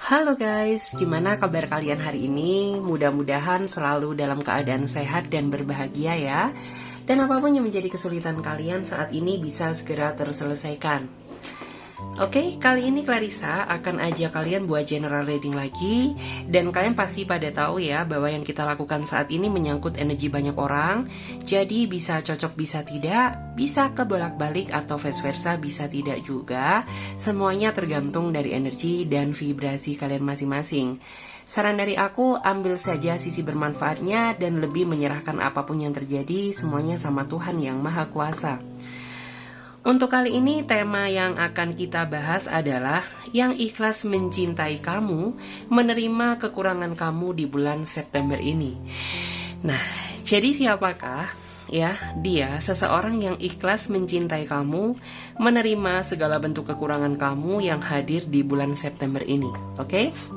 Halo guys, gimana kabar kalian hari ini? Mudah-mudahan selalu dalam keadaan sehat dan berbahagia ya. Dan apapun yang menjadi kesulitan kalian saat ini bisa segera terselesaikan. Oke, kali ini Clarissa akan ajak kalian buat general reading lagi. Dan kalian pasti pada tahu ya bahwa yang kita lakukan saat ini menyangkut energi banyak orang. Jadi bisa cocok bisa tidak, bisa kebolak-balik atau vice versa, bisa tidak juga. Semuanya tergantung dari energi dan vibrasi kalian masing-masing. Saran dari aku, ambil saja sisi bermanfaatnya dan lebih menyerahkan apapun yang terjadi, semuanya sama Tuhan yang Maha Kuasa. Untuk kali ini tema yang akan kita bahas adalah yang ikhlas mencintai kamu, menerima kekurangan kamu di bulan September ini. Nah, jadi siapakah ya dia seseorang yang ikhlas mencintai kamu, menerima segala bentuk kekurangan kamu yang hadir di bulan September ini, oke?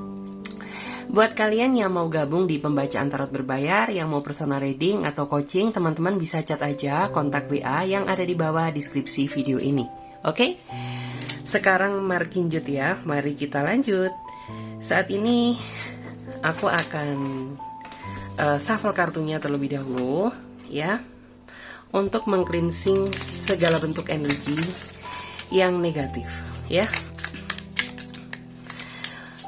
Buat kalian yang mau gabung di pembacaan tarot berbayar, yang mau personal reading atau coaching, teman-teman bisa chat aja kontak WA yang ada di bawah deskripsi video ini. Oke? Sekarang mari kinjut ya, mari kita lanjut. Saat ini aku akan shuffle kartunya terlebih dahulu ya, untuk meng-cleansing segala bentuk energi yang negatif ya.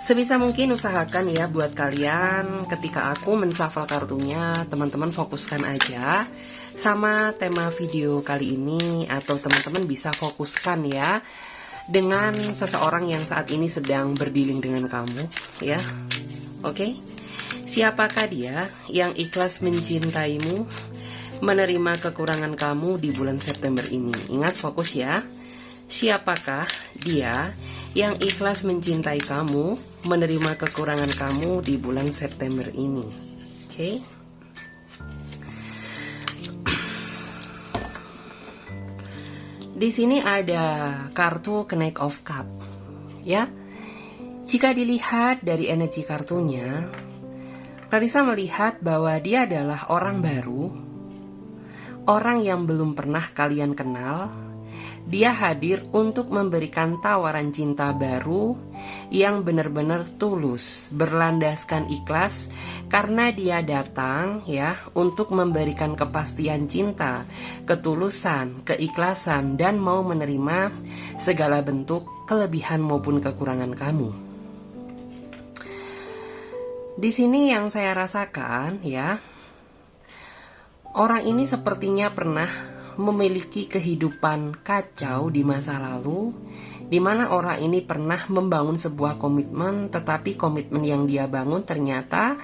Sebisa mungkin usahakan ya buat kalian ketika aku menshuffle kartunya, teman-teman fokuskan aja sama tema video kali ini, atau teman-teman bisa fokuskan ya dengan seseorang yang saat ini sedang berdealing dengan kamu ya. Oke? Siapakah dia yang ikhlas mencintaimu, menerima kekurangan kamu di bulan September ini? Ingat, fokus ya. Siapakah dia yang ikhlas mencintai kamu, menerima kekurangan kamu di bulan September ini? Oke. Di sini ada kartu Knight of Cup. Ya. Jika dilihat dari energi kartunya, Clarissa melihat bahwa dia adalah orang baru, orang yang belum pernah kalian kenal. Dia hadir untuk memberikan tawaran cinta baru yang benar-benar tulus, berlandaskan ikhlas, karena dia datang ya untuk memberikan kepastian cinta, ketulusan, keikhlasan, dan mau menerima segala bentuk kelebihan maupun kekurangan kamu. Di sini yang saya rasakan ya, orang ini sepertinya pernah memiliki kehidupan kacau di masa lalu, di mana orang ini pernah membangun sebuah komitmen, tetapi komitmen yang dia bangun ternyata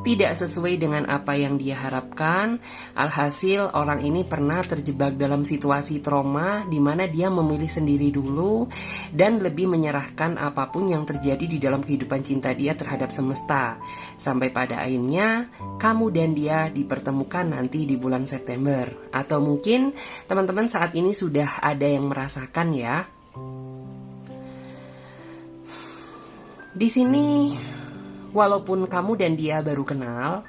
tidak sesuai dengan apa yang dia harapkan. Alhasil orang ini pernah terjebak dalam situasi trauma di mana dia memilih sendiri dulu dan lebih menyerahkan apapun yang terjadi di dalam kehidupan cinta dia terhadap semesta. Sampai pada akhirnya kamu dan dia dipertemukan nanti di bulan September. Atau mungkin teman-teman saat ini sudah ada yang merasakan ya. Di sini walaupun kamu dan dia baru kenal,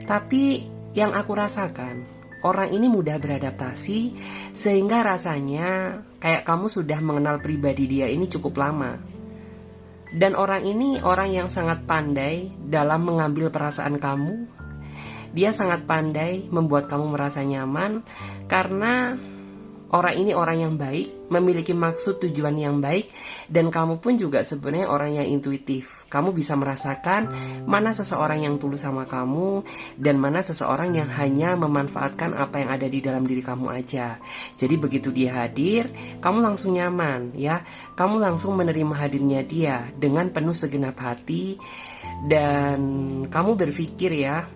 tapi yang aku rasakan, orang ini mudah beradaptasi, sehingga rasanya kayak kamu sudah mengenal pribadi dia ini cukup lama. Dan orang ini orang yang sangat pandai dalam mengambil perasaan kamu. Dia sangat pandai membuat kamu merasa nyaman, karena orang ini orang yang baik, memiliki maksud tujuan yang baik, dan kamu pun juga sebenarnya orang yang intuitif. Kamu bisa merasakan mana seseorang yang tulus sama kamu, dan mana seseorang yang hanya memanfaatkan apa yang ada di dalam diri kamu aja. Jadi begitu dia hadir, kamu langsung nyaman ya. Kamu langsung menerima hadirnya dia dengan penuh segenap hati, dan kamu berpikir ya,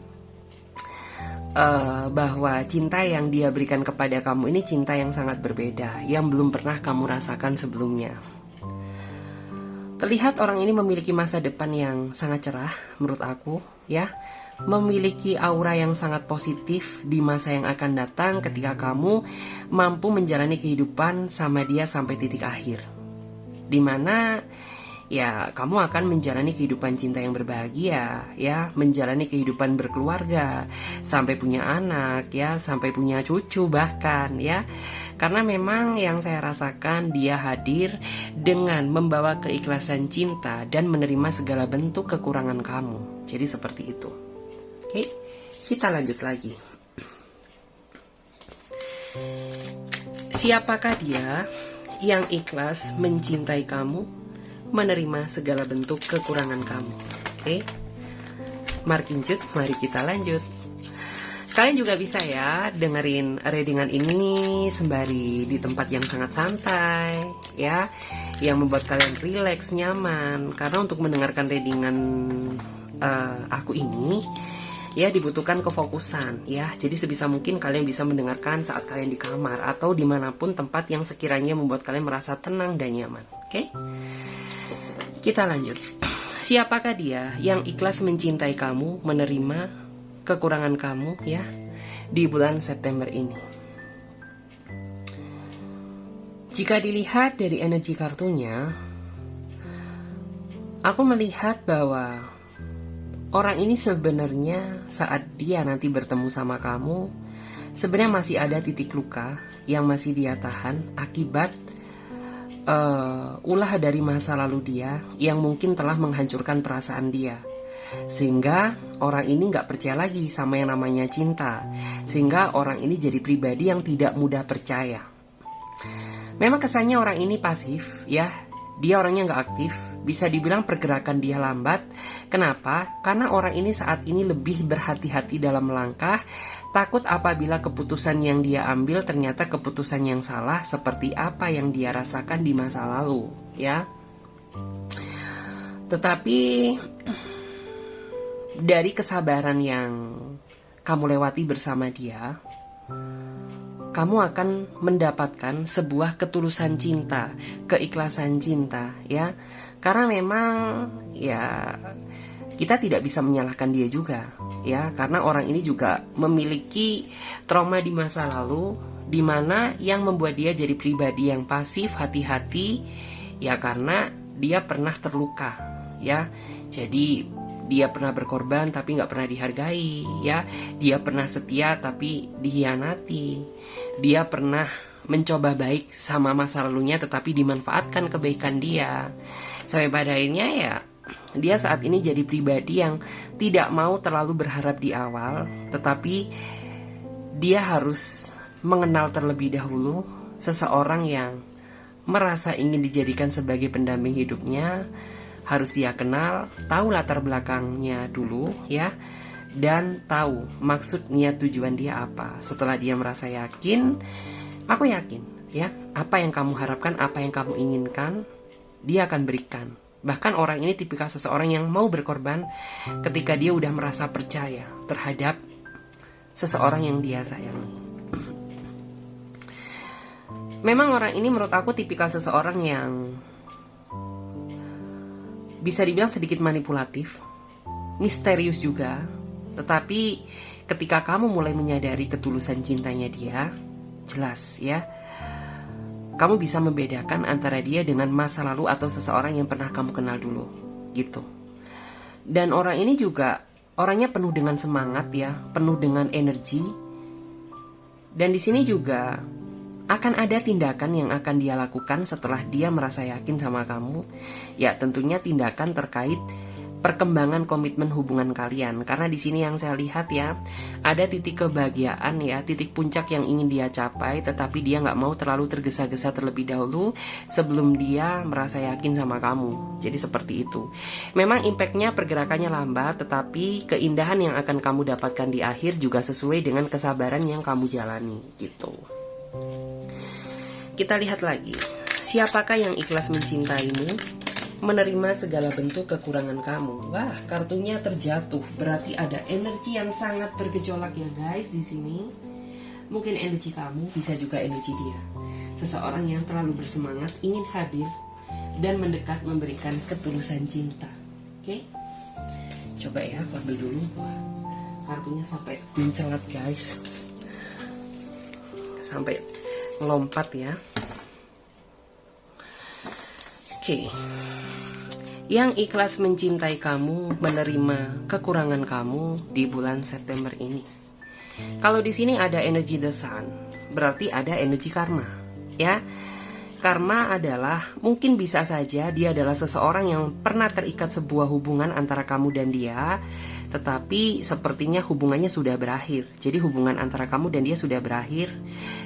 bahwa cinta yang dia berikan kepada kamu ini cinta yang sangat berbeda, yang belum pernah kamu rasakan sebelumnya. Terlihat orang ini memiliki masa depan yang sangat cerah menurut aku ya, memiliki aura yang sangat positif di masa yang akan datang ketika kamu mampu menjalani kehidupan sama dia sampai titik akhir, dimana ya kamu akan menjalani kehidupan cinta yang berbahagia, ya, menjalani kehidupan berkeluarga, sampai punya anak, ya, sampai punya cucu bahkan, ya. Karena memang yang saya rasakan, dia hadir dengan membawa keikhlasan cinta dan menerima segala bentuk kekurangan kamu. Jadi seperti itu. Oke, kita lanjut lagi. Siapakah dia yang ikhlas mencintai kamu, menerima segala bentuk kekurangan kamu? Oke, mari kita lanjut. Kalian juga bisa ya dengerin readingan ini sembari di tempat yang sangat santai, ya, yang membuat kalian rileks, nyaman. Karena untuk mendengarkan readingan aku ini, ya, dibutuhkan kefokusan, ya. Jadi sebisa mungkin kalian bisa mendengarkan saat kalian di kamar atau dimanapun tempat yang sekiranya membuat kalian merasa tenang dan nyaman. Oke? Kita lanjut. Siapakah dia yang ikhlas mencintai kamu, menerima kekurangan kamu, ya, di bulan September ini? Jika dilihat dari energi kartunya, aku melihat bahwa orang ini sebenarnya saat dia nanti bertemu sama kamu, sebenarnya masih ada titik luka yang masih dia tahan akibat ulah dari masa lalu dia yang mungkin telah menghancurkan perasaan dia. Sehingga orang ini gak percaya lagi sama yang namanya cinta. Sehingga orang ini jadi pribadi yang tidak mudah percaya. Memang kesannya orang ini pasif, ya. Dia orangnya nggak aktif, bisa dibilang pergerakan dia lambat. Kenapa? Karena orang ini saat ini lebih berhati-hati dalam melangkah, takut apabila keputusan yang dia ambil ternyata keputusan yang salah seperti apa yang dia rasakan di masa lalu, ya. Tetapi dari kesabaran yang kamu lewati bersama dia, kamu akan mendapatkan sebuah ketulusan cinta, keikhlasan cinta, ya. Karena memang, ya, kita tidak bisa menyalahkan dia juga, ya. Karena orang ini juga memiliki trauma di masa lalu, di mana yang membuat dia jadi pribadi yang pasif, hati-hati, ya, karena dia pernah terluka, ya. Jadi dia pernah berkorban tapi nggak pernah dihargai, ya. Dia pernah setia tapi dihianati. Dia pernah mencoba baik sama masa lalunya tetapi dimanfaatkan kebaikan dia. Sampai pada akhirnya, ya, dia saat ini jadi pribadi yang tidak mau terlalu berharap di awal, tetapi dia harus mengenal terlebih dahulu seseorang yang merasa ingin dijadikan sebagai pendamping hidupnya. Harus dia kenal, tahu latar belakangnya dulu, ya, dan tahu maksud, niat, tujuan dia apa. Setelah dia merasa yakin, aku yakin, ya, apa yang kamu harapkan, apa yang kamu inginkan, dia akan berikan. Bahkan orang ini tipikal seseorang yang mau berkorban ketika dia udah merasa percaya terhadap seseorang yang dia sayangi. Memang orang ini menurut aku tipikal seseorang yang bisa dibilang sedikit manipulatif, misterius juga. Tetapi ketika kamu mulai menyadari ketulusan cintanya dia, jelas, ya, kamu bisa membedakan antara dia dengan masa lalu atau seseorang yang pernah kamu kenal dulu, gitu. Dan orang ini juga orangnya penuh dengan semangat, ya, penuh dengan energi. Dan di sini juga akan ada tindakan yang akan dia lakukan setelah dia merasa yakin sama kamu. Ya, tentunya tindakan terkait perkembangan komitmen hubungan kalian. Karena di sini yang saya lihat, ya, ada titik kebahagiaan, ya, titik puncak yang ingin dia capai, tetapi dia nggak mau terlalu tergesa-gesa terlebih dahulu sebelum dia merasa yakin sama kamu. Jadi seperti itu. Memang impactnya, pergerakannya lambat, tetapi keindahan yang akan kamu dapatkan di akhir juga sesuai dengan kesabaran yang kamu jalani, gitu. Kita lihat lagi. Siapakah yang ikhlas mencintaimu, menerima segala bentuk kekurangan kamu? Wah, kartunya terjatuh. Berarti ada energi yang sangat bergejolak, ya guys, di sini. Mungkin energi kamu, bisa juga energi dia. Seseorang yang terlalu bersemangat ingin hadir dan mendekat memberikan ketulusan cinta. Oke? Coba ya, aku ambil dulu. Wah, kartunya sampai mencelat, guys. Sampai melompat, ya. Oke. yang ikhlas mencintai kamu, menerima kekurangan kamu di bulan September ini. Kalau di sini ada energi the sun, berarti ada energi karma, ya. Karma adalah, mungkin bisa saja dia adalah seseorang yang pernah terikat sebuah hubungan antara kamu dan dia, tetapi sepertinya hubungannya sudah berakhir. Jadi hubungan antara kamu dan dia sudah berakhir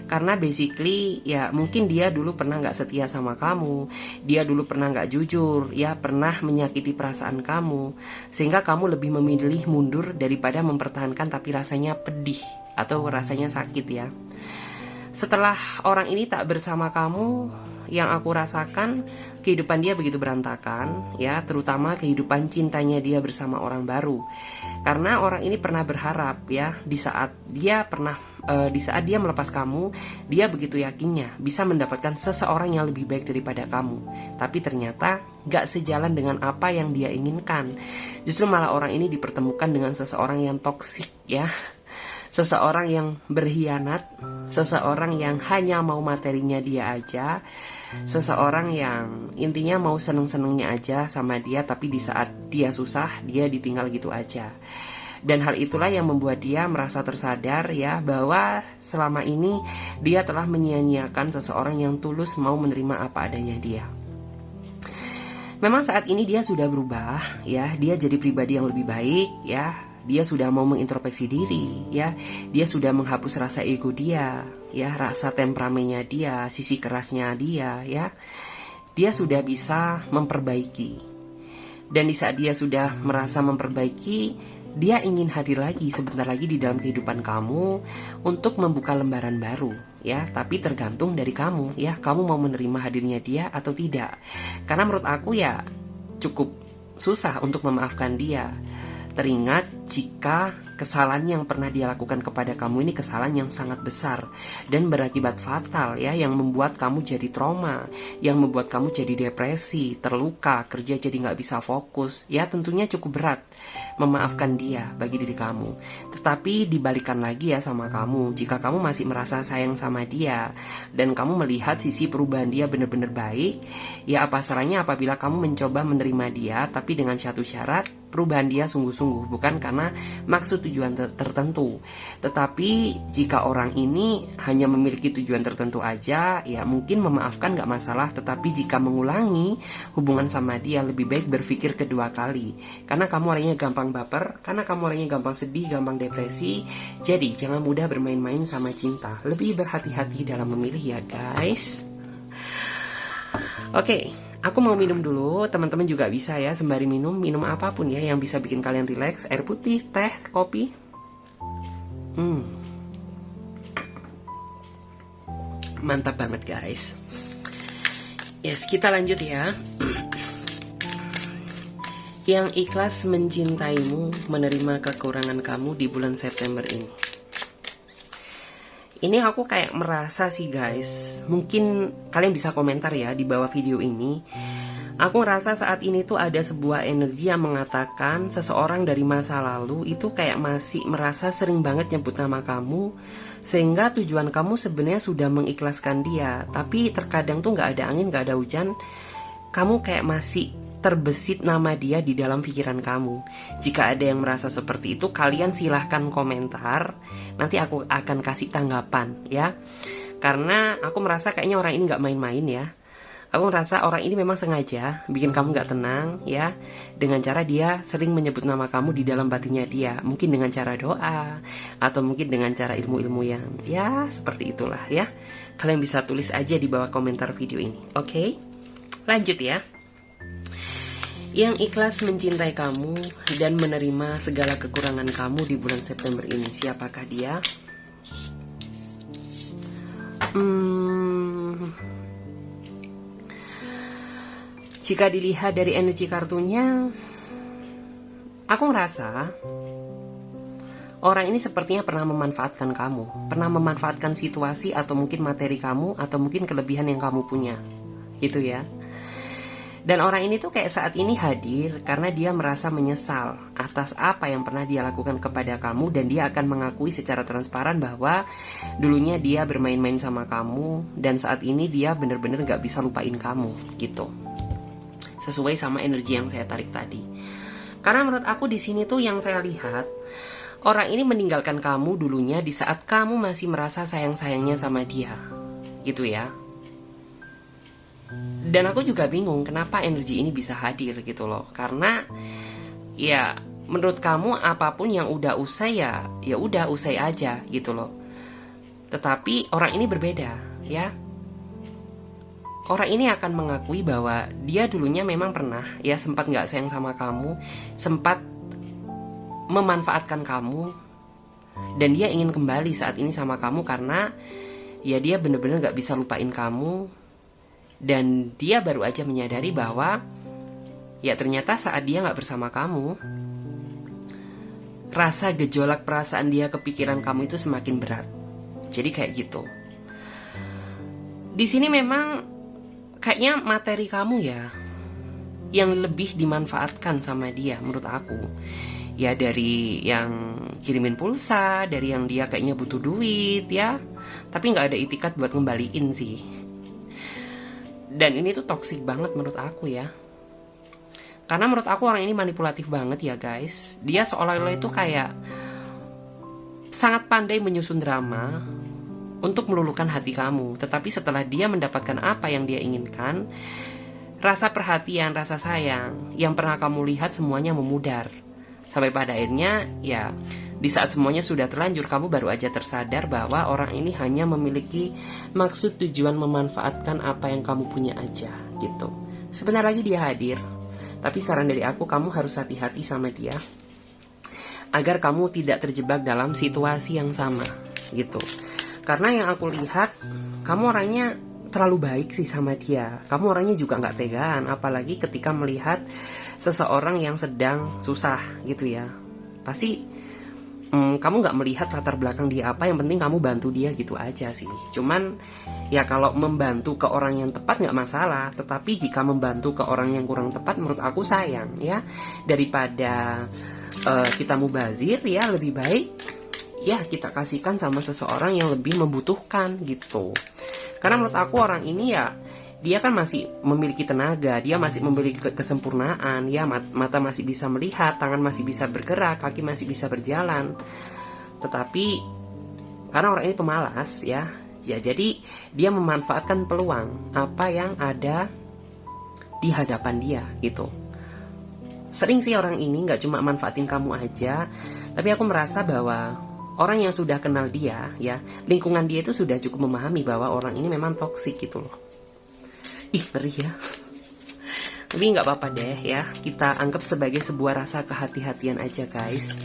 karena basically ya mungkin dia dulu pernah gak setia sama kamu, dia dulu pernah gak jujur, ya pernah menyakiti perasaan kamu, sehingga kamu lebih memilih mundur daripada mempertahankan tapi rasanya pedih atau rasanya sakit ya. Setelah orang ini tak bersama kamu, yang aku rasakan kehidupan dia begitu berantakan ya, terutama kehidupan cintanya dia bersama orang baru. Karena orang ini pernah berharap ya, di saat dia melepas kamu, dia begitu yakinnya bisa mendapatkan seseorang yang lebih baik daripada kamu. Tapi ternyata gak sejalan dengan apa yang dia inginkan. Justru malah orang ini dipertemukan dengan seseorang yang toksik ya. Seseorang yang berkhianat, seseorang yang hanya mau materinya dia aja, seseorang yang intinya mau seneng-senengnya aja sama dia, tapi di saat dia susah, dia ditinggal gitu aja. Dan hal itulah yang membuat dia merasa tersadar ya, bahwa selama ini dia telah menyia-nyiakan seseorang yang tulus mau menerima apa adanya dia. Memang saat ini dia sudah berubah ya, dia jadi pribadi yang lebih baik ya. Dia sudah mau mengintrospeksi diri ya. Dia sudah menghapus rasa ego dia ya, rasa temperamennya dia, sisi kerasnya dia ya. Dia sudah bisa memperbaiki. Dan di saat dia sudah merasa memperbaiki, dia ingin hadir lagi sebentar lagi di dalam kehidupan kamu untuk membuka lembaran baru ya. Tapi tergantung dari kamu ya, kamu mau menerima hadirnya dia atau tidak. Karena menurut aku ya cukup susah untuk memaafkan dia. Teringat jika kesalahan yang pernah dia lakukan kepada kamu ini kesalahan yang sangat besar dan berakibat fatal ya, yang membuat kamu jadi trauma, yang membuat kamu jadi depresi, terluka, kerja jadi gak bisa fokus ya. Tentunya cukup berat memaafkan dia bagi diri kamu. Tetapi dibalikan lagi ya sama kamu, jika kamu masih merasa sayang sama dia dan kamu melihat sisi perubahan dia benar-benar baik, ya apa salahnya apabila kamu mencoba menerima dia, tapi dengan satu syarat, perubahan dia sungguh-sungguh, bukan karena maksud tujuan tertentu. Tetapi jika orang ini hanya memiliki tujuan tertentu aja, ya mungkin memaafkan gak masalah. Tetapi jika mengulangi hubungan sama dia, lebih baik berpikir kedua kali. Karena kamu orangnya gampang baper, karena kamu orangnya gampang sedih, gampang depresi. Jadi jangan mudah bermain-main sama cinta. Lebih berhati-hati dalam memilih ya guys. Oke, aku mau minum dulu. Teman-teman juga bisa ya sembari minum apapun ya yang bisa bikin kalian rileks. Air putih, teh, kopi. Mantap banget guys. Yes, kita lanjut ya. Yang ikhlas mencintaimu, menerima kekurangan kamu di bulan September ini. Ini aku kayak merasa sih guys, mungkin kalian bisa komentar ya di bawah video ini. Aku ngerasa saat ini tuh ada sebuah energi yang mengatakan seseorang dari masa lalu itu kayak masih merasa sering banget nyebut nama kamu, sehingga tujuan kamu sebenarnya sudah mengikhlaskan dia. Tapi terkadang tuh gak ada angin, gak ada hujan, kamu kayak masih terbesit nama dia di dalam pikiran kamu. Jika ada yang merasa seperti itu, kalian silahkan komentar. Nanti aku akan kasih tanggapan ya. Karena aku merasa kayaknya orang ini gak main-main ya. Aku merasa orang ini memang sengaja bikin kamu gak tenang ya, dengan cara dia sering menyebut nama kamu di dalam batinnya dia. Mungkin dengan cara doa, atau mungkin dengan cara ilmu-ilmu yang ya seperti itulah ya. Kalian bisa tulis aja di bawah komentar video ini. Oke, lanjut ya. Yang ikhlas mencintai kamu dan menerima segala kekurangan kamu di bulan September ini. Siapakah dia? Jika dilihat dari energi kartunya, aku ngerasa orang ini sepertinya pernah memanfaatkan kamu, pernah memanfaatkan situasi atau mungkin materi kamu, atau mungkin kelebihan yang kamu punya, gitu ya. Dan orang ini tuh kayak saat ini hadir karena dia merasa menyesal atas apa yang pernah dia lakukan kepada kamu. Dan dia akan mengakui secara transparan bahwa dulunya dia bermain-main sama kamu, dan saat ini dia bener-bener gak bisa lupain kamu gitu. sesuai sama energi yang saya tarik tadi. Karena menurut aku di sini tuh yang saya lihat, orang ini meninggalkan kamu dulunya di saat kamu masih merasa sayang-sayangnya sama dia, gitu ya. Dan aku juga bingung kenapa energi ini bisa hadir gitu loh. Karena ya menurut kamu apapun yang udah usai ya udah usai aja gitu loh. Tetapi orang ini berbeda ya. Orang ini akan mengakui bahwa dia dulunya memang pernah ya sempat gak sayang sama kamu, sempat memanfaatkan kamu, dan dia ingin kembali saat ini sama kamu karena ya dia bener-bener gak bisa lupain kamu. Dan dia baru aja menyadari bahwa ya ternyata saat dia gak bersama kamu, rasa gejolak perasaan dia ke pikiran kamu itu semakin berat. Jadi kayak gitu. Di sini memang kayaknya materi kamu ya yang lebih dimanfaatkan sama dia menurut aku. Ya dari yang kirimin pulsa, dari yang dia kayaknya butuh duit ya, tapi gak ada itikat buat ngembaliin sih. Dan ini tuh toksik banget menurut aku ya. Karena menurut aku orang ini manipulatif banget ya guys. Dia seolah-olah itu kayak sangat pandai menyusun drama untuk meluluhkan hati kamu. Tetapi setelah dia mendapatkan apa yang dia inginkan, rasa perhatian, rasa sayang yang pernah kamu lihat semuanya memudar. Sampai pada akhirnya ya di saat semuanya sudah terlanjur, kamu baru aja tersadar bahwa orang ini hanya memiliki maksud tujuan memanfaatkan apa yang kamu punya aja gitu. Sebentar lagi dia hadir, tapi saran dari aku, kamu harus hati-hati sama dia agar kamu tidak terjebak dalam situasi yang sama gitu. Karena yang aku lihat, kamu orangnya terlalu baik sih sama dia. Kamu orangnya juga gak tegaan, apalagi ketika melihat seseorang yang sedang susah gitu ya. Pasti kamu gak melihat latar belakang dia apa, yang penting kamu bantu dia gitu aja sih. Cuman ya kalau membantu ke orang yang tepat gak masalah, tetapi jika membantu ke orang yang kurang tepat, menurut aku sayang ya. Daripada kita mubazir ya, lebih baik ya kita kasihkan sama seseorang yang lebih membutuhkan gitu. Karena menurut aku orang ini ya, dia kan masih memiliki tenaga, dia masih memiliki kesempurnaan ya, mata masih bisa melihat, tangan masih bisa bergerak, kaki masih bisa berjalan. Tetapi karena orang ini pemalas ya, jadi dia memanfaatkan peluang apa yang ada di hadapan dia gitu. Sering sih orang ini gak cuma manfaatin kamu aja, tapi aku merasa bahwa orang yang sudah kenal dia ya, lingkungan dia itu sudah cukup memahami bahwa orang ini memang toksik gitu loh. Ih, ngeri ya. Tapi gak apa-apa deh ya, kita anggap sebagai sebuah rasa kehati-hatian aja guys.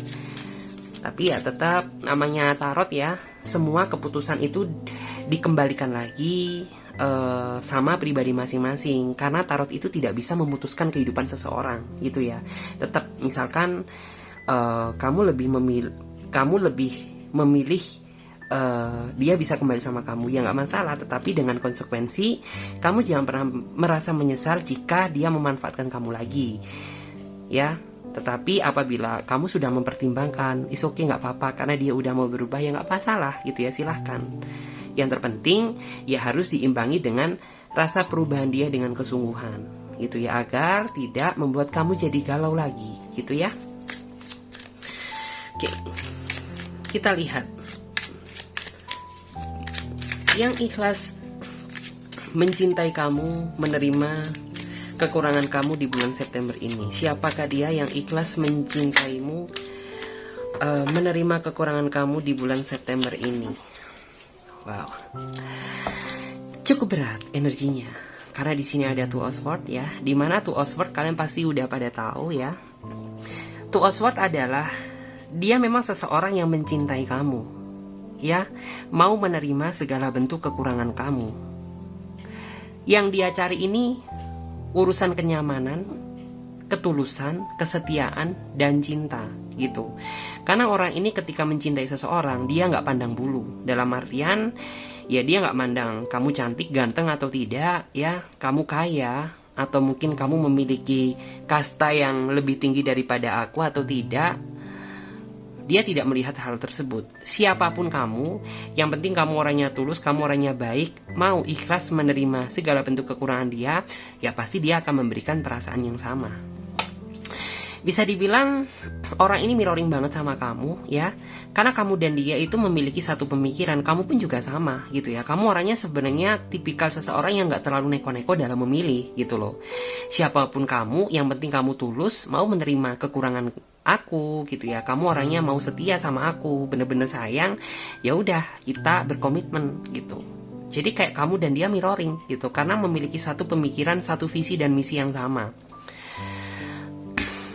Tapi ya tetap namanya tarot ya, semua keputusan itu dikembalikan lagi sama pribadi masing-masing. Karena tarot itu tidak bisa memutuskan kehidupan seseorang gitu ya. Tetap misalkan kamu lebih memilih dia bisa kembali sama kamu, ya nggak masalah. Tetapi dengan konsekuensi, kamu jangan pernah merasa menyesal jika dia memanfaatkan kamu lagi ya. Tetapi apabila kamu sudah mempertimbangkan, is okay, nggak apa-apa, karena dia udah mau berubah, ya nggak masalah gitu ya, silahkan. Yang terpenting ya harus diimbangi dengan rasa perubahan dia dengan kesungguhan gitu ya, agar tidak membuat kamu jadi galau lagi gitu ya. Oke, kita lihat yang ikhlas mencintai kamu, menerima kekurangan kamu di bulan September ini. Siapakah dia yang ikhlas mencintaimu, menerima kekurangan kamu di bulan September ini? Wow, cukup berat energinya. Karena di sini ada Two of Swords ya. Dimana Two of Swords kalian pasti udah pada tahu ya. Two of Swords adalah dia memang seseorang yang mencintai kamu ya, mau menerima segala bentuk kekurangan kamu. Yang dia cari ini urusan kenyamanan, ketulusan, kesetiaan, dan cinta gitu. Karena orang ini ketika mencintai seseorang, dia nggak pandang bulu. Dalam artian ya dia nggak mandang kamu cantik, ganteng atau tidak ya, kamu kaya atau mungkin kamu memiliki kasta yang lebih tinggi daripada aku atau tidak. dia tidak melihat hal tersebut. Siapapun kamu, yang penting kamu orangnya tulus, kamu orangnya baik, mau ikhlas menerima segala bentuk kekurangan dia, ya pasti dia akan memberikan perasaan yang sama. Bisa dibilang orang ini mirroring banget sama kamu ya, karena kamu dan dia itu memiliki satu pemikiran. Kamu pun juga sama gitu ya. Kamu orangnya sebenarnya tipikal seseorang yang gak terlalu neko-neko dalam memilih gitu loh. Siapapun kamu, yang penting kamu tulus, mau menerima kekurangan aku gitu ya. Kamu orangnya mau setia sama aku, bener-bener sayang. Ya udah, kita berkomitmen gitu. Jadi kayak kamu dan dia mirroring gitu, karena memiliki satu pemikiran, satu visi dan misi yang sama.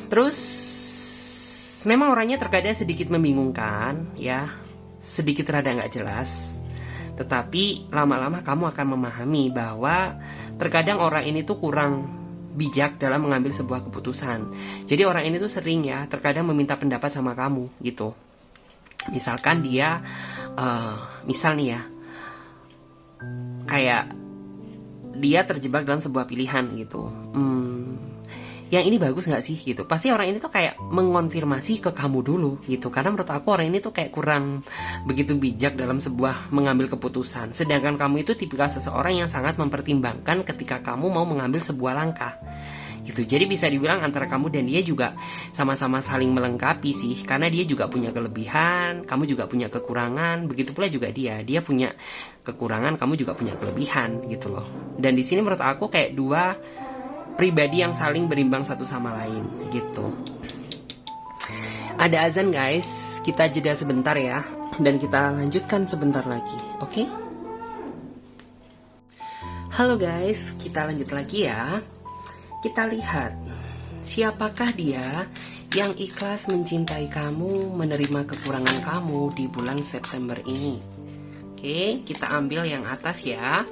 Terus memang orangnya terkadang sedikit membingungkan ya, sedikit rada gak jelas. Tetapi lama-lama kamu akan memahami bahwa terkadang orang ini tuh kurang bijak dalam mengambil sebuah keputusan. Jadi orang ini tuh sering ya terkadang meminta pendapat sama kamu gitu. Misalkan dia misal nih ya, kayak dia terjebak dalam sebuah pilihan gitu. Yang ini bagus gak sih gitu. Pasti orang ini tuh kayak mengonfirmasi ke kamu dulu gitu. Karena menurut aku orang ini tuh kayak kurang begitu bijak dalam sebuah mengambil keputusan. Sedangkan kamu itu tipikal seseorang yang sangat mempertimbangkan ketika kamu mau mengambil sebuah langkah gitu. Jadi bisa dibilang antara kamu dan dia juga sama-sama saling melengkapi sih. Karena dia juga punya kelebihan, kamu juga punya kekurangan. Begitu pula juga dia punya kekurangan, kamu juga punya kelebihan gitu loh. Dan di sini menurut aku kayak dua pribadi yang saling berimbang satu sama lain gitu. Ada azan guys, kita jeda sebentar ya, dan kita lanjutkan sebentar lagi, oke? Halo guys, kita lanjut lagi ya. Kita lihat siapakah dia yang ikhlas mencintai kamu, menerima kekurangan kamu di bulan September ini. Oke, kita ambil yang atas ya.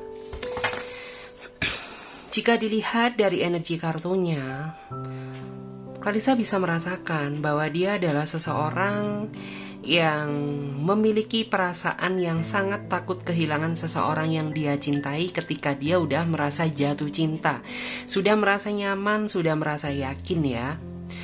Jika dilihat dari energi kartunya, Clarissa bisa merasakan bahwa dia adalah seseorang yang memiliki perasaan yang sangat takut kehilangan seseorang yang dia cintai ketika dia udah merasa jatuh cinta. Sudah merasa nyaman, sudah merasa yakin ya.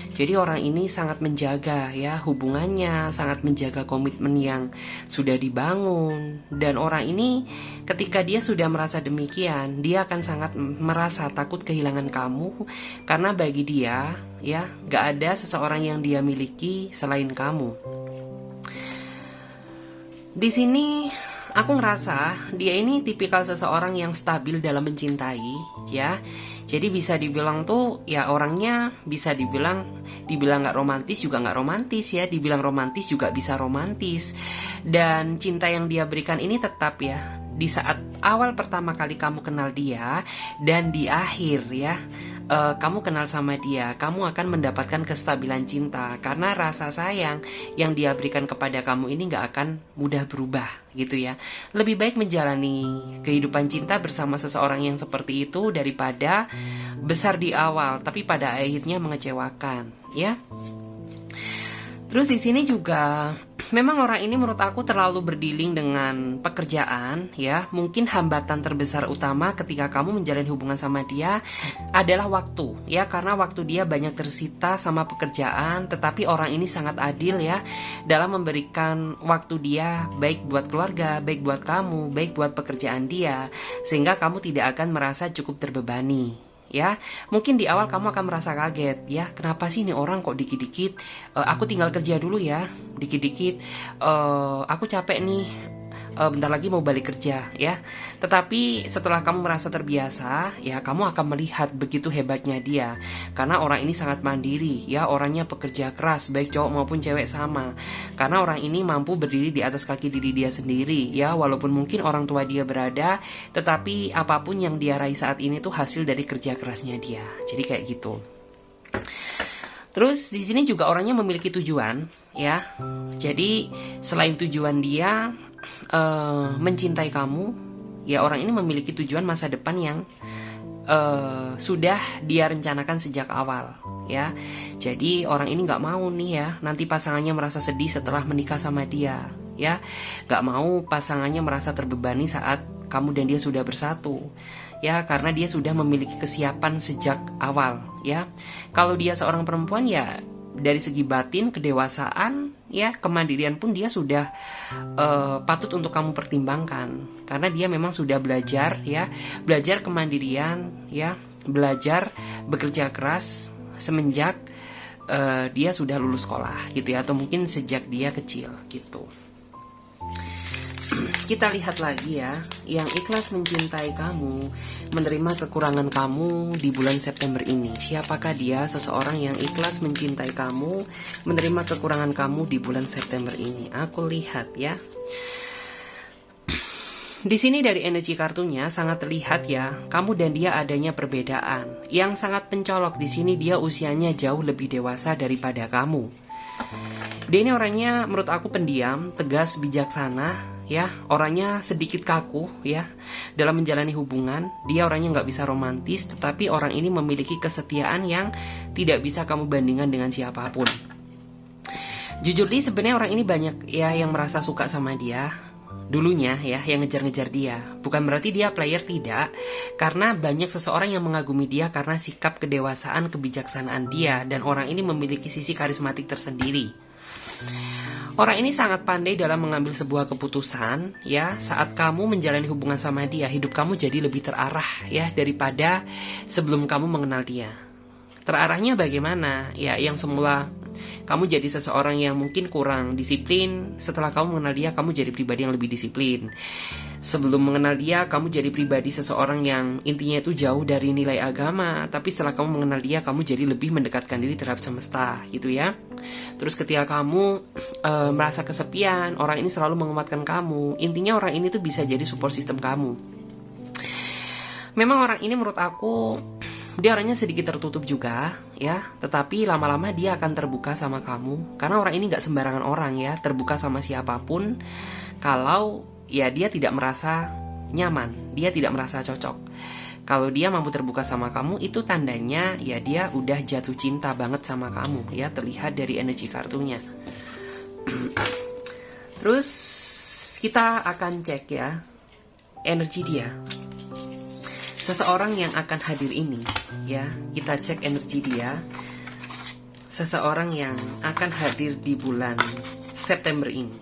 Jadi orang ini sangat menjaga ya hubungannya, sangat menjaga komitmen yang sudah dibangun. Dan orang ini ketika dia sudah merasa demikian, dia akan sangat merasa takut kehilangan kamu. Karena bagi dia ya gak ada seseorang yang dia miliki selain kamu. Di sini aku ngerasa dia ini tipikal seseorang yang stabil dalam mencintai ya. Jadi bisa dibilang tuh ya orangnya bisa dibilang gak romantis juga gak romantis ya, dibilang romantis juga bisa romantis. Dan cinta yang dia berikan ini tetap ya di saat awal pertama kali kamu kenal dia dan di akhir ya kamu kenal sama dia, kamu akan mendapatkan kestabilan cinta karena rasa sayang yang dia berikan kepada kamu ini gak akan mudah berubah gitu ya. Lebih baik menjalani kehidupan cinta bersama seseorang yang seperti itu daripada besar di awal tapi pada akhirnya mengecewakan ya. Terus di sini juga memang orang ini menurut aku terlalu berdealing dengan pekerjaan ya. Mungkin hambatan terbesar utama ketika kamu menjalin hubungan sama dia adalah waktu ya. Karena waktu dia banyak tersita sama pekerjaan. Tetapi orang ini sangat adil ya dalam memberikan waktu dia, baik buat keluarga, baik buat kamu, baik buat pekerjaan dia, sehingga kamu tidak akan merasa cukup terbebani ya. Mungkin di awal kamu akan merasa kaget ya, kenapa sih ini orang kok dikit-dikit aku tinggal kerja dulu ya, dikit-dikit aku capek nih, bentar lagi mau balik kerja ya. Tetapi setelah kamu merasa terbiasa ya, kamu akan melihat begitu hebatnya dia. Karena orang ini sangat mandiri ya, orangnya pekerja keras, baik cowok maupun cewek sama. Karena orang ini mampu berdiri di atas kaki diri dia sendiri ya. Walaupun mungkin orang tua dia berada, tetapi apapun yang dia raih saat ini tuh hasil dari kerja kerasnya dia. Jadi kayak gitu. Terus di sini juga orangnya memiliki tujuan ya. Jadi selain tujuan dia mencintai kamu ya, orang ini memiliki tujuan masa depan yang sudah dia rencanakan sejak awal ya. Jadi orang ini gak mau nih ya nanti pasangannya merasa sedih setelah menikah sama dia ya. Gak mau pasangannya merasa terbebani saat kamu dan dia sudah bersatu ya, karena dia sudah memiliki kesiapan sejak awal ya. Kalau dia seorang perempuan ya dari segi batin, kedewasaan, ya, kemandirian pun dia sudah patut untuk kamu pertimbangkan, karena dia memang sudah belajar, ya, belajar kemandirian, ya, belajar bekerja keras semenjak dia sudah lulus sekolah, gitu ya, atau mungkin sejak dia kecil, gitu. Kita lihat lagi ya, yang ikhlas mencintai kamu, menerima kekurangan kamu di bulan September ini. Siapakah dia? Seseorang yang ikhlas mencintai kamu, menerima kekurangan kamu di bulan September ini. Aku lihat ya. Di sini dari energi kartunya sangat terlihat ya, kamu dan dia adanya perbedaan. Yang sangat mencolok di sini, dia usianya jauh lebih dewasa daripada kamu. Dia ini orangnya menurut aku pendiam, tegas, bijaksana, ya, orangnya sedikit kaku, ya, dalam menjalani hubungan. Dia orangnya nggak bisa romantis, tetapi orang ini memiliki kesetiaan yang tidak bisa kamu bandingkan dengan siapapun. Jujur nih, sebenarnya orang ini banyak ya yang merasa suka sama dia dulunya, ya, yang ngejar-ngejar dia. Bukan berarti dia player, tidak, karena banyak seseorang yang mengagumi dia karena sikap kedewasaan, kebijaksanaan dia, dan orang ini memiliki sisi karismatik tersendiri. Orang ini sangat pandai dalam mengambil sebuah keputusan, ya. Saat kamu menjalani hubungan sama dia, hidup kamu jadi lebih terarah, ya, daripada sebelum kamu mengenal dia. Terarahnya bagaimana? Ya, yang semula kamu jadi seseorang yang mungkin kurang disiplin, setelah kamu mengenal dia, kamu jadi pribadi yang lebih disiplin. Sebelum mengenal dia, kamu jadi pribadi seseorang yang intinya itu jauh dari nilai agama, tapi setelah kamu mengenal dia, kamu jadi lebih mendekatkan diri terhadap semesta, gitu ya. Terus ketika kamu merasa kesepian, orang ini selalu menguatkan kamu. Intinya orang ini tuh bisa jadi support system kamu. Memang orang ini menurut aku, dia orangnya sedikit tertutup juga, ya. Tetapi lama-lama dia akan terbuka sama kamu, karena orang ini gak sembarangan orang, ya, terbuka sama siapapun. Kalau ya dia tidak merasa nyaman, dia tidak merasa cocok. Kalau dia mampu terbuka sama kamu, itu tandanya ya dia udah jatuh cinta banget sama kamu, ya, terlihat dari energi kartunya. Terus kita akan cek ya energi dia. Seseorang yang akan hadir ini, ya, kita cek energi dia. Seseorang yang akan hadir di bulan September ini.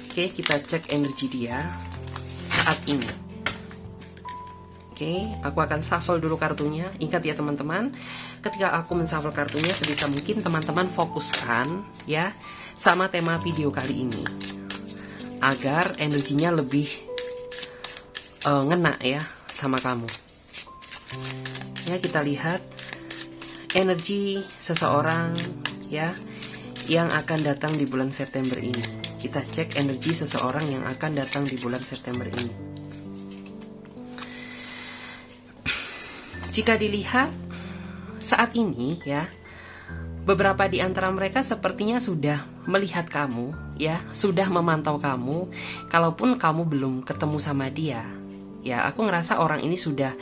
Oke, kita cek energi dia saat ini. Oke, aku akan shuffle dulu kartunya. Ingat ya teman-teman, ketika aku men-shuffle kartunya, sebisa mungkin teman-teman fokuskan ya sama tema video kali ini, agar energinya lebih ngena ya sama kamu. Ya, kita lihat energi seseorang ya yang akan datang di bulan September ini. Kita cek energi seseorang yang akan datang di bulan September ini. Jika dilihat saat ini ya, beberapa di antara mereka sepertinya sudah melihat kamu, ya, sudah memantau kamu, kalaupun kamu belum ketemu sama dia. Ya, aku ngerasa orang ini sudah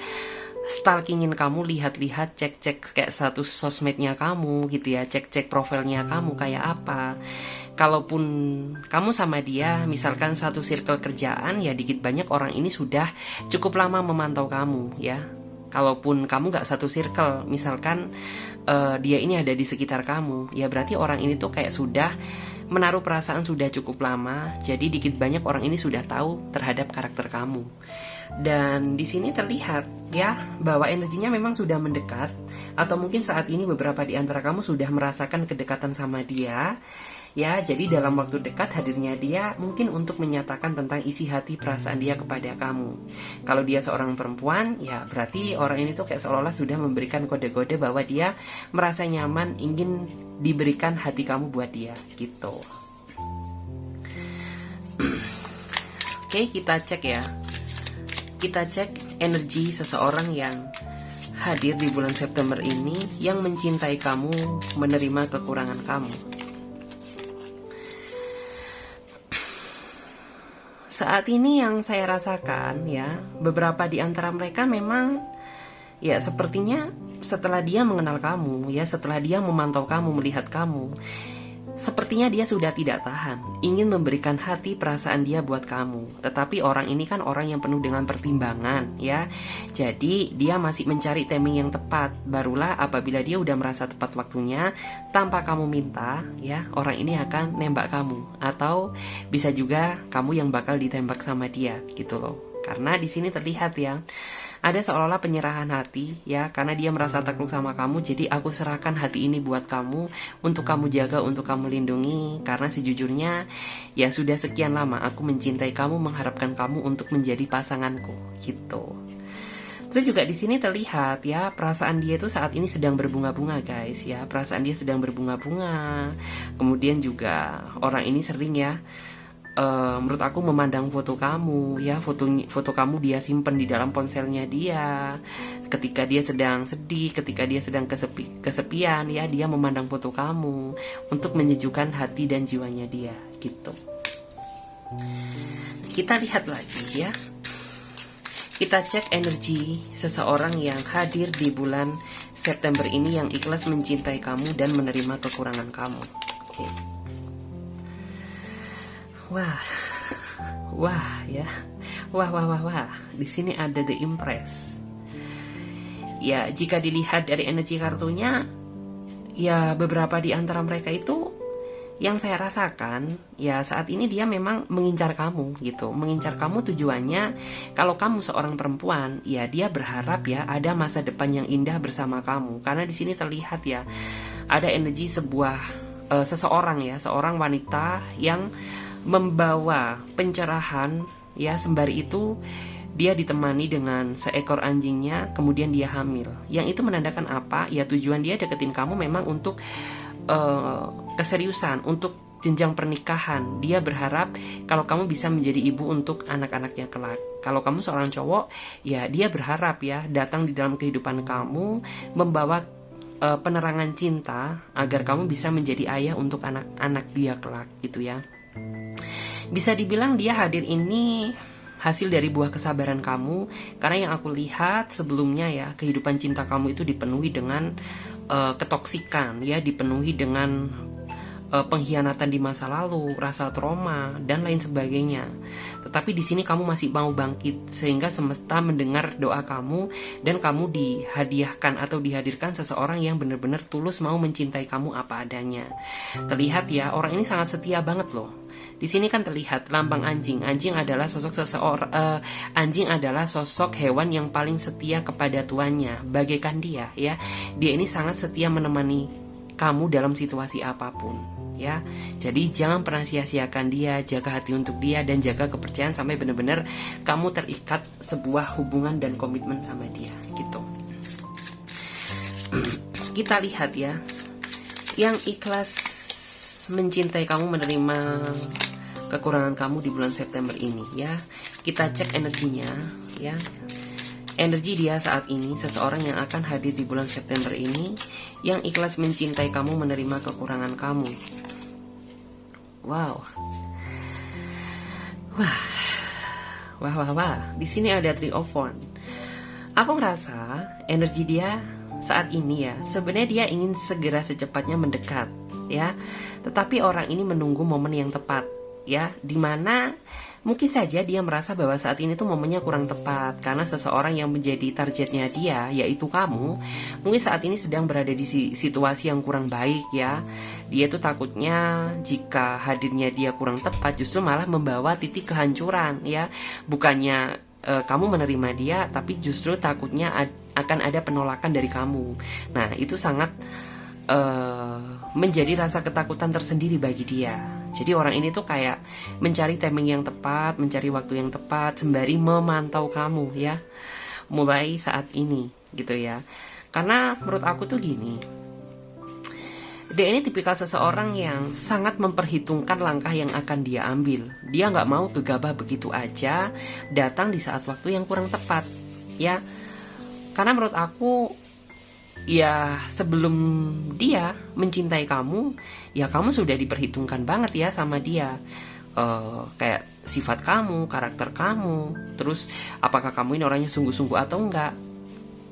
stalkingin kamu, lihat-lihat, cek-cek kayak status sosmednya kamu gitu ya, cek-cek profilnya kamu kayak apa. Kalaupun kamu sama dia misalkan satu circle kerjaan, ya dikit banyak orang ini sudah cukup lama memantau kamu ya. Kalaupun kamu gak satu circle, misalkan dia ini ada di sekitar kamu, ya berarti orang ini tuh kayak sudah menaruh perasaan sudah cukup lama. Jadi dikit banyak orang ini sudah tahu terhadap karakter kamu. Dan di sini terlihat ya bahwa energinya memang sudah mendekat, atau mungkin saat ini beberapa di antara kamu sudah merasakan kedekatan sama dia. Ya, jadi dalam waktu dekat hadirnya dia mungkin untuk menyatakan tentang isi hati perasaan dia kepada kamu. Kalau dia seorang perempuan, ya berarti orang ini tuh kayak seolah-olah sudah memberikan kode-kode bahwa dia merasa nyaman, ingin diberikan hati kamu buat dia, gitu. Oke, kita cek ya. Kita cek energi seseorang yang hadir di bulan September ini, yang mencintai kamu, menerima kekurangan kamu. Saat ini yang saya rasakan ya, beberapa di antara mereka memang ya sepertinya setelah dia mengenal kamu ya, setelah dia memantau kamu, melihat kamu, Sepertinya dia sudah tidak tahan, ingin memberikan hati perasaan dia buat kamu. Tetapi orang ini kan orang yang penuh dengan pertimbangan, ya. Jadi dia masih mencari timing yang tepat. Barulah apabila dia udah merasa tepat waktunya, tanpa kamu minta, ya, orang ini akan nembak kamu. Atau bisa juga kamu yang bakal ditembak sama dia, gitu loh. Karena di sini terlihat ya, ada seolah-olah penyerahan hati, ya, karena dia merasa takluk sama kamu. Jadi aku serahkan hati ini buat kamu, untuk kamu jaga, untuk kamu lindungi. Karena sejujurnya ya sudah sekian lama aku mencintai kamu, mengharapkan kamu untuk menjadi pasanganku, gitu. Terus juga di sini terlihat ya, perasaan dia itu saat ini sedang berbunga-bunga, guys, ya. Perasaan dia sedang berbunga-bunga. Kemudian juga orang ini sering ya, menurut aku memandang foto kamu, ya, foto kamu dia simpen di dalam ponselnya dia. Ketika dia sedang sedih, ketika dia sedang kesepian, ya, dia memandang foto kamu untuk menyejukkan hati dan jiwanya dia, gitu. Kita lihat lagi ya. Kita cek energi seseorang yang hadir di bulan September ini yang ikhlas mencintai kamu dan menerima kekurangan kamu. Oke. Wah, ya, wah. Di sini ada The Empress. Ya, jika dilihat dari energi kartunya, ya beberapa di antara mereka itu yang saya rasakan, ya saat ini dia memang mengincar kamu, gitu. Mengincar kamu tujuannya, kalau kamu seorang perempuan, ya dia berharap ya ada masa depan yang indah bersama kamu. Karena di sini terlihat ya, ada energi seseorang ya, seorang wanita yang membawa pencerahan, ya, sembari itu dia ditemani dengan seekor anjingnya, kemudian dia hamil. Yang itu menandakan apa? Ya tujuan dia deketin kamu memang untuk keseriusan, untuk jenjang pernikahan. Dia berharap kalau kamu bisa menjadi ibu untuk anak-anaknya kelak. Kalau kamu seorang cowok, ya dia berharap ya datang di dalam kehidupan kamu membawa penerangan cinta agar kamu bisa menjadi ayah untuk anak-anak dia kelak, gitu ya. Bisa dibilang dia hadir ini hasil dari buah kesabaran kamu. Karena yang aku lihat sebelumnya ya, kehidupan cinta kamu itu dipenuhi dengan ketoksikan, ya, dipenuhi dengan pengkhianatan di masa lalu, rasa trauma dan lain sebagainya. Tetapi di sini kamu masih mau bangkit, sehingga semesta mendengar doa kamu dan kamu dihadiahkan atau dihadirkan seseorang yang benar-benar tulus mau mencintai kamu apa adanya. Terlihat ya, orang ini sangat setia banget loh. Di sini kan terlihat lambang anjing. Anjing adalah anjing adalah sosok hewan yang paling setia kepada tuannya, bagaikan dia, ya. Dia ini sangat setia menemani kamu dalam situasi apapun, ya. Jadi jangan pernah sia-siakan dia, jaga hati untuk dia dan jaga kepercayaan sampai benar-benar kamu terikat sebuah hubungan dan komitmen sama dia, gitu. Kita lihat ya, yang ikhlas mencintai kamu, menerima kekurangan kamu di bulan September ini, ya. Kita cek energinya, ya. Energi dia saat ini, seseorang yang akan hadir di bulan September ini, yang ikhlas mencintai kamu, menerima kekurangan kamu. Wow. Wah. Di sini ada Three of Wands. Aku ngerasa energi dia saat ini ya, sebenarnya dia ingin segera secepatnya mendekat, ya. Tetapi orang ini menunggu momen yang tepat, ya, dimana mungkin saja dia merasa bahwa saat ini tuh momennya kurang tepat karena seseorang yang menjadi targetnya dia, yaitu kamu, mungkin saat ini sedang berada di situasi yang kurang baik, ya. Dia tuh takutnya jika hadirnya dia kurang tepat justru malah membawa titik kehancuran, ya. Bukannya kamu menerima dia, tapi justru takutnya akan ada penolakan dari kamu. Nah, itu sangat menjadi rasa ketakutan tersendiri bagi dia. Jadi orang ini tuh kayak mencari timing yang tepat, mencari waktu yang tepat sembari memantau kamu, ya, mulai saat ini, gitu ya. Karena menurut aku tuh gini, dia ini tipikal seseorang yang sangat memperhitungkan langkah yang akan dia ambil. Dia nggak mau gegabah begitu aja datang di saat waktu yang kurang tepat, ya. Karena menurut aku, ya sebelum dia mencintai kamu, ya kamu sudah diperhitungkan banget ya sama dia. Kayak sifat kamu, karakter kamu, terus apakah kamu ini orangnya sungguh-sungguh atau enggak,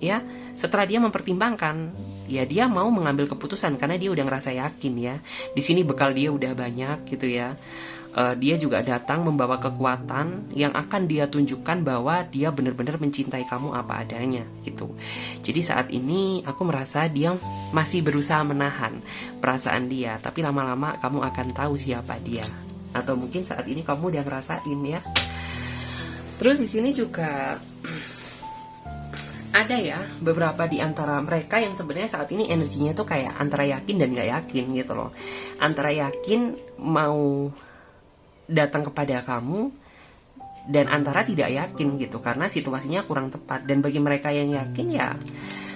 ya. Setelah dia mempertimbangkan, ya dia mau mengambil keputusan karena dia udah ngerasa yakin ya. Di sini bekal dia udah banyak gitu ya. Dia juga datang membawa kekuatan yang akan dia tunjukkan bahwa dia benar-benar mencintai kamu apa adanya gitu. Jadi saat ini aku merasa dia masih berusaha menahan perasaan dia, tapi lama-lama kamu akan tahu siapa dia. Atau mungkin saat ini kamu udah ngerasain ya. Terus di sini juga ada ya beberapa di antara mereka yang sebenarnya saat ini energinya tuh kayak antara yakin dan gak yakin gitu loh. Antara yakin mau datang kepada kamu dan antara tidak yakin gitu karena situasinya kurang tepat. Dan bagi mereka yang yakin ya,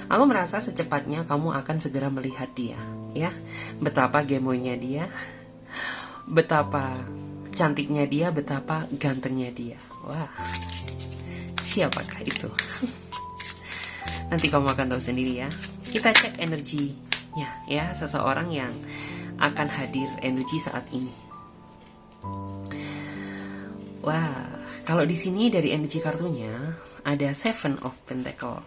aku merasa secepatnya kamu akan segera melihat dia ya. Betapa gemoynya dia, betapa cantiknya dia, betapa gantengnya dia. Wah, siapakah itu? Nanti kamu akan tahu sendiri ya. Kita cek energinya ya, seseorang yang akan hadir energi saat ini. Wah, kalau di sini dari energi kartunya ada Seven of Pentacle.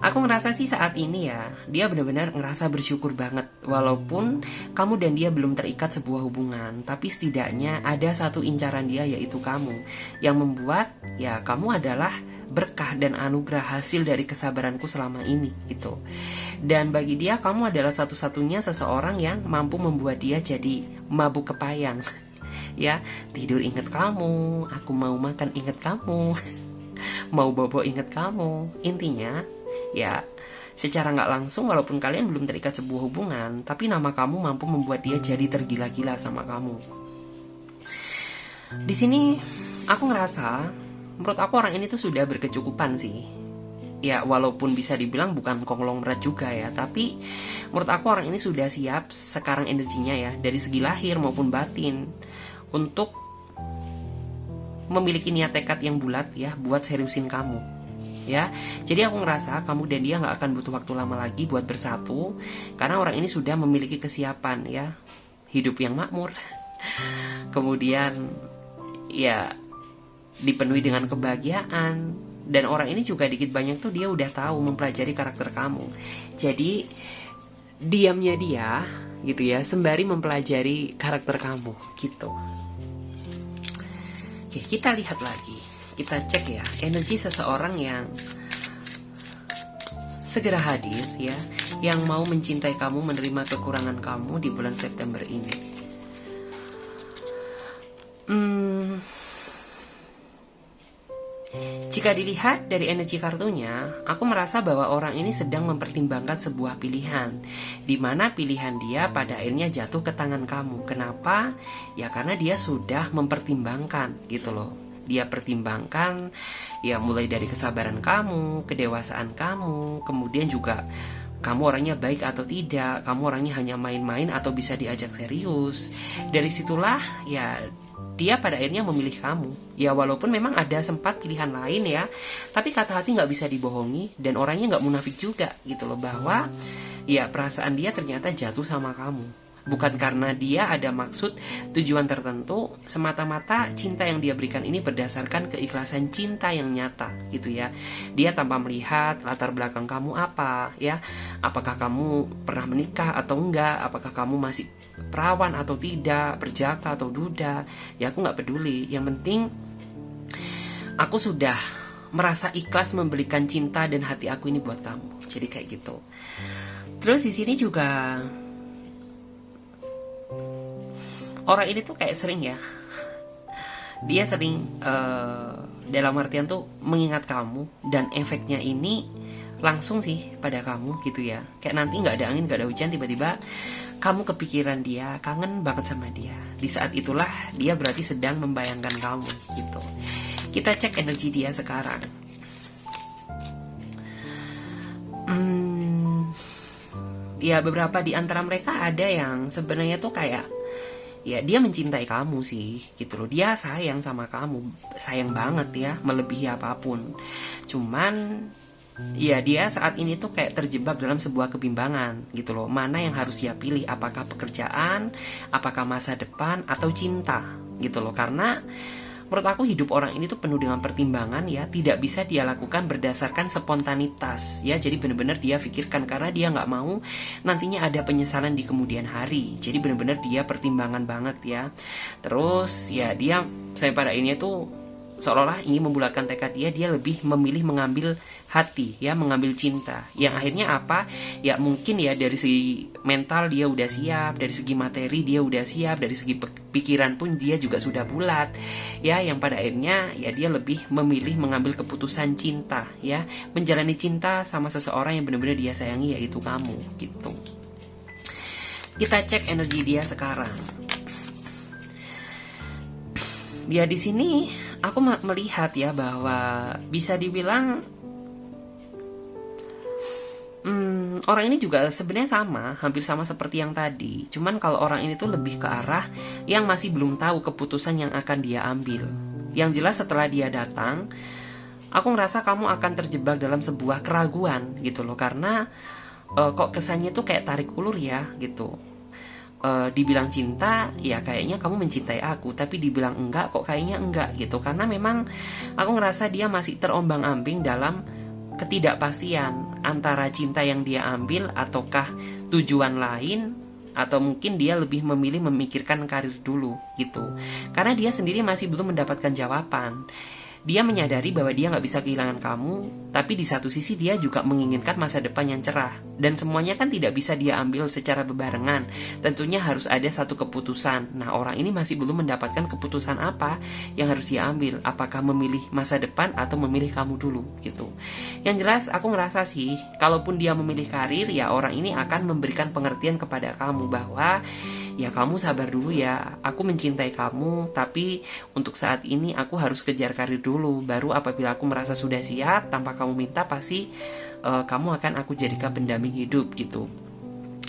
Aku ngerasa sih saat ini ya, dia benar-benar ngerasa bersyukur banget. Walaupun kamu dan dia belum terikat sebuah hubungan, tapi setidaknya ada satu incaran dia, yaitu kamu, yang membuat ya kamu adalah berkah dan anugerah hasil dari kesabaranku selama ini gitu. Dan bagi dia kamu adalah satu-satunya seseorang yang mampu membuat dia jadi mabuk kepayang. Ya, tidur inget kamu, aku mau makan inget kamu, mau bobo inget kamu. Intinya ya, secara nggak langsung walaupun kalian belum terikat sebuah hubungan, tapi nama kamu mampu membuat dia jadi tergila-gila sama kamu. Di sini aku ngerasa, menurut aku orang ini tuh sudah berkecukupan sih. Ya walaupun bisa dibilang bukan konglomerat juga ya, tapi menurut aku orang ini sudah siap sekarang energinya ya, dari segi lahir maupun batin, untuk memiliki niat tekad yang bulat ya buat seriusin kamu ya. Jadi aku ngerasa kamu dan dia gak akan butuh waktu lama lagi buat bersatu, karena orang ini sudah memiliki kesiapan ya, hidup yang makmur, kemudian ya dipenuhi dengan kebahagiaan. Dan orang ini juga dikit banyak tuh dia udah tahu mempelajari karakter kamu. Jadi diamnya dia gitu ya, sembari mempelajari karakter kamu gitu. Oke, kita lihat lagi. Kita cek ya, energi seseorang yang segera hadir ya, yang mau mencintai kamu, menerima kekurangan kamu di bulan September ini. Jika dilihat dari energi kartunya, aku merasa bahwa orang ini sedang mempertimbangkan sebuah pilihan, di mana pilihan dia pada akhirnya jatuh ke tangan kamu. Kenapa? Ya karena dia sudah mempertimbangkan gitu loh. Dia pertimbangkan ya mulai dari kesabaran kamu, kedewasaan kamu, kemudian juga kamu orangnya baik atau tidak, kamu orangnya hanya main-main atau bisa diajak serius. Dari situlah ya dia pada akhirnya memilih kamu. Ya walaupun memang ada sempat pilihan lain ya, tapi kata hati gak bisa dibohongi. Dan orangnya gak munafik juga gitu loh, bahwa ya perasaan dia ternyata jatuh sama kamu. Bukan karena dia ada maksud tujuan tertentu, semata-mata cinta yang dia berikan ini berdasarkan keikhlasan cinta yang nyata gitu ya. Dia tanpa melihat latar belakang kamu apa ya, apakah kamu pernah menikah atau enggak, apakah kamu masih perawan atau tidak, berjaka atau duda, ya aku gak peduli. Yang penting aku sudah merasa ikhlas memberikan cinta dan hati aku ini buat kamu. Jadi kayak gitu. Terus di sini juga orang ini tuh kayak sering ya, dia sering dalam artian tuh mengingat kamu, dan efeknya ini langsung sih pada kamu gitu ya. Kayak nanti gak ada angin, gak ada hujan, tiba-tiba kamu kepikiran dia, kangen banget sama dia. Di saat itulah dia berarti sedang membayangkan kamu gitu. Kita cek energi dia sekarang. Ya beberapa di antara mereka ada yang sebenarnya tuh kayak ya dia mencintai kamu sih gitu loh. Dia sayang sama kamu, sayang banget ya, melebihi apapun. Cuman ya dia saat ini tuh kayak terjebak dalam sebuah kebimbangan gitu loh. Mana yang harus dia pilih, apakah pekerjaan, apakah masa depan, atau cinta gitu loh. Karena menurut aku hidup orang ini tuh penuh dengan pertimbangan ya, tidak bisa dia lakukan berdasarkan spontanitas ya. Jadi benar-benar dia pikirkan, karena dia nggak mau nantinya ada penyesalan di kemudian hari. Jadi benar-benar dia pertimbangan banget ya. Terus ya dia sampai pada ini tuh seolah-olah ingin membulatkan tekad dia lebih memilih mengambil hati ya, mengambil cinta. Yang akhirnya apa? Ya mungkin ya dari segi mental dia udah siap, dari segi materi dia udah siap, dari segi pikiran pun dia juga sudah bulat. Ya, yang pada akhirnya ya dia lebih memilih mengambil keputusan cinta ya, menjalani cinta sama seseorang yang benar-benar dia sayangi, yaitu kamu gitu. Kita cek energi dia sekarang. Dia di sini aku melihat ya bahwa bisa dibilang orang ini juga sebenarnya sama, hampir sama seperti yang tadi. Cuman kalau orang ini tuh lebih ke arah yang masih belum tahu keputusan yang akan dia ambil. Yang jelas setelah dia datang, aku ngerasa kamu akan terjebak dalam sebuah keraguan gitu loh. Karena kok kesannya tuh kayak tarik ulur ya gitu. Dibilang cinta ya kayaknya kamu mencintai aku, tapi dibilang enggak kok kayaknya enggak gitu. Karena memang aku ngerasa dia masih terombang-ambing dalam ketidakpastian antara cinta yang dia ambil ataukah tujuan lain, atau mungkin dia lebih memilih memikirkan karir dulu gitu. Karena dia sendiri masih belum mendapatkan jawaban. Dia menyadari bahwa dia nggak bisa kehilangan kamu, tapi di satu sisi dia juga menginginkan masa depan yang cerah. Dan semuanya kan tidak bisa dia ambil secara bebarengan. Tentunya harus ada satu keputusan. Nah, orang ini masih belum mendapatkan keputusan apa yang harus dia ambil. Apakah memilih masa depan atau memilih kamu dulu gitu. Yang jelas aku ngerasa sih, kalaupun dia memilih karir, ya orang ini akan memberikan pengertian kepada kamu bahwa ya kamu sabar dulu ya, aku mencintai kamu, tapi untuk saat ini aku harus kejar karir dulu. Baru apabila aku merasa sudah siap, tanpa kamu minta, pasti kamu akan aku jadikan pendamping hidup gitu.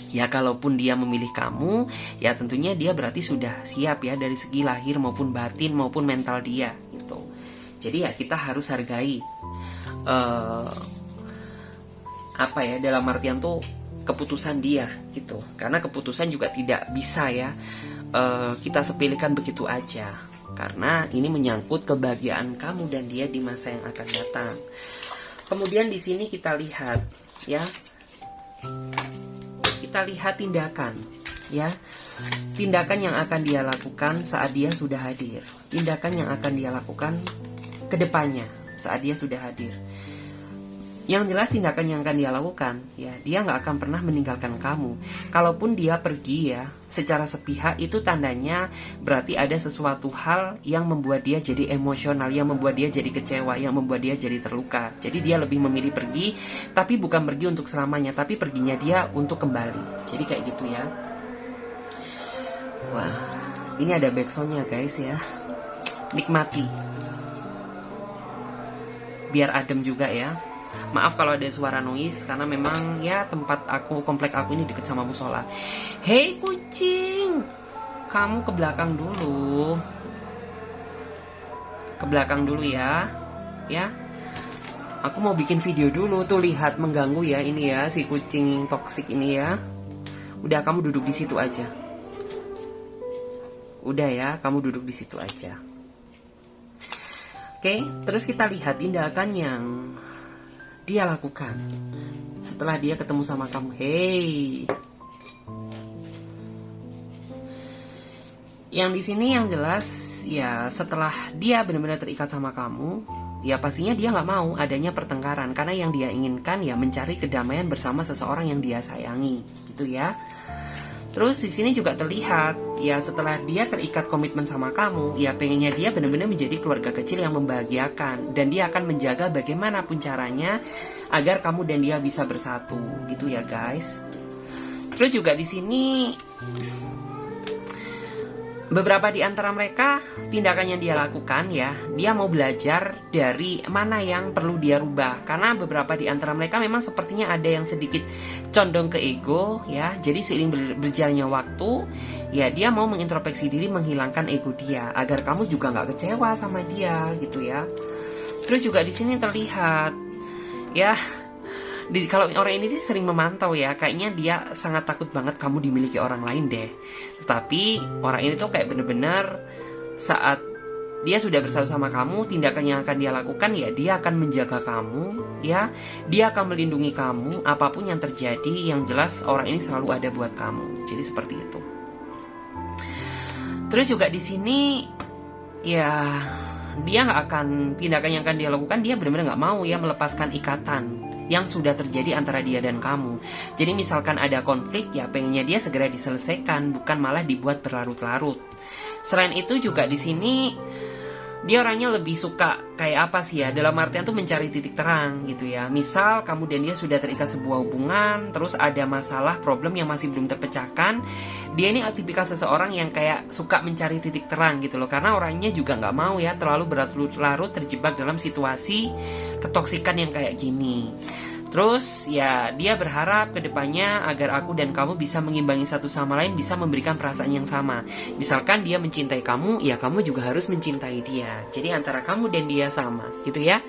Ya kalaupun dia memilih kamu, ya tentunya dia berarti sudah siap ya, dari segi lahir maupun batin maupun mental dia gitu. Jadi ya kita harus hargai apa ya, dalam artian tuh keputusan dia gitu. Karena keputusan juga tidak bisa ya kita sepelekan begitu aja, karena ini menyangkut kebahagiaan kamu dan dia di masa yang akan datang. Kemudian di sini kita lihat ya, kita lihat tindakan ya, tindakan yang akan dia lakukan saat dia sudah hadir, tindakan yang akan dia lakukan ke depannya saat dia sudah hadir. Yang jelas tindakan yang akan dia lakukan ya, dia nggak akan pernah meninggalkan kamu. Kalaupun dia pergi ya secara sepihak, itu tandanya berarti ada sesuatu hal yang membuat dia jadi emosional, yang membuat dia jadi kecewa, yang membuat dia jadi terluka. Jadi dia lebih memilih pergi, tapi bukan pergi untuk selamanya, tapi perginya dia untuk kembali. Jadi kayak gitu ya. Wah, ini ada backsoundnya guys ya, nikmati biar adem juga ya. Maaf kalau ada suara noise, karena memang ya tempat aku, komplek aku ini deket sama musola. Hei kucing, kamu ke belakang dulu. Ke belakang dulu ya. Ya. Aku mau bikin video dulu tuh, lihat mengganggu ya ini ya, si kucing toksik ini ya. Udah, kamu duduk di situ aja. Udah ya, kamu duduk di situ aja. Oke, terus kita lihat tindakan yang dia lakukan setelah dia ketemu sama kamu. Hey, yang di sini yang jelas ya, setelah dia benar-benar terikat sama kamu, ya pastinya dia nggak mau adanya pertengkaran, karena yang dia inginkan ya mencari kedamaian bersama seseorang yang dia sayangi, gitu ya. Terus di sini juga terlihat ya, setelah dia terikat komitmen sama kamu, ya pengennya dia benar-benar menjadi keluarga kecil yang membahagiakan, dan dia akan menjaga bagaimanapun caranya agar kamu dan dia bisa bersatu, gitu ya guys. Terus juga di sini beberapa di antara mereka, tindakan yang dia lakukan ya, dia mau belajar dari mana yang perlu dia rubah. Karena beberapa di antara mereka memang sepertinya ada yang sedikit condong ke ego ya. Jadi seiring berjalannya waktu, ya dia mau mengintrospeksi diri, menghilangkan ego dia, agar kamu juga nggak kecewa sama dia gitu ya. Terus juga di sini terlihat ya, kalau orang ini sih sering memantau ya, kayaknya dia sangat takut banget kamu dimiliki orang lain deh. Tetapi orang ini tuh kayak bener-bener saat dia sudah bersatu sama kamu, tindakan yang akan dia lakukan ya dia akan menjaga kamu, ya. Dia akan melindungi kamu apapun yang terjadi, yang jelas orang ini selalu ada buat kamu. Jadi seperti itu. Terus juga di sini ya dia nggak akan, tindakan yang akan dia lakukan, dia benar-benar nggak mau ya melepaskan ikatan yang sudah terjadi antara dia dan kamu. Jadi misalkan ada konflik ya pengennya dia segera diselesaikan, bukan malah dibuat berlarut-larut. Selain itu juga di sini dia orangnya lebih suka kayak apa sih ya, dalam artian tuh mencari titik terang gitu ya. Misal kamu dan dia sudah terikat sebuah hubungan, terus ada masalah, problem yang masih belum terpecahkan, dia ini tipikal seseorang yang kayak suka mencari titik terang gitu loh. Karena orangnya juga nggak mau ya terlalu berlarut-larut terjebak dalam situasi ketoksikan yang kayak gini. Terus ya dia berharap kedepannya agar aku dan kamu bisa mengimbangi satu sama lain, bisa memberikan perasaan yang sama. Misalkan dia mencintai kamu, ya kamu juga harus mencintai dia. Jadi antara kamu dan dia sama gitu ya.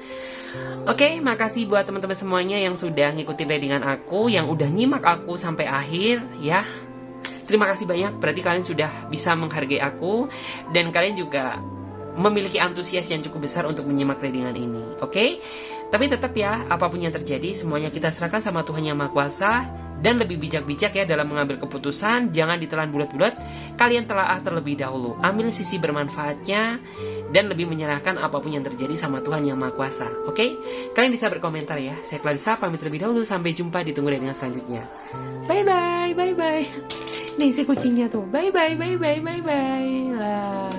Oke, makasih buat teman-teman semuanya yang sudah ngikutin readingan aku, yang udah nyimak aku sampai akhir ya. Terima kasih banyak, berarti kalian sudah bisa menghargai aku, dan kalian juga memiliki antusias yang cukup besar untuk menyimak readingan ini. Oke? Tapi tetap ya, apapun yang terjadi, semuanya kita serahkan sama Tuhan Yang Maha Kuasa. Dan lebih bijak-bijak ya dalam mengambil keputusan. Jangan ditelan bulat-bulat. Kalian telaah terlebih dahulu. Ambil sisi bermanfaatnya. Dan lebih menyerahkan apapun yang terjadi sama Tuhan Yang Maha Kuasa. Oke? Kalian bisa berkomentar ya. Saya Clarissa, pamit terlebih dahulu. Sampai jumpa, ditunggu readingan selanjutnya. Bye-bye, bye-bye. Nih si kucingnya tuh. Bye-bye, bye-bye, bye-bye. Lah.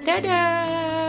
Dadah.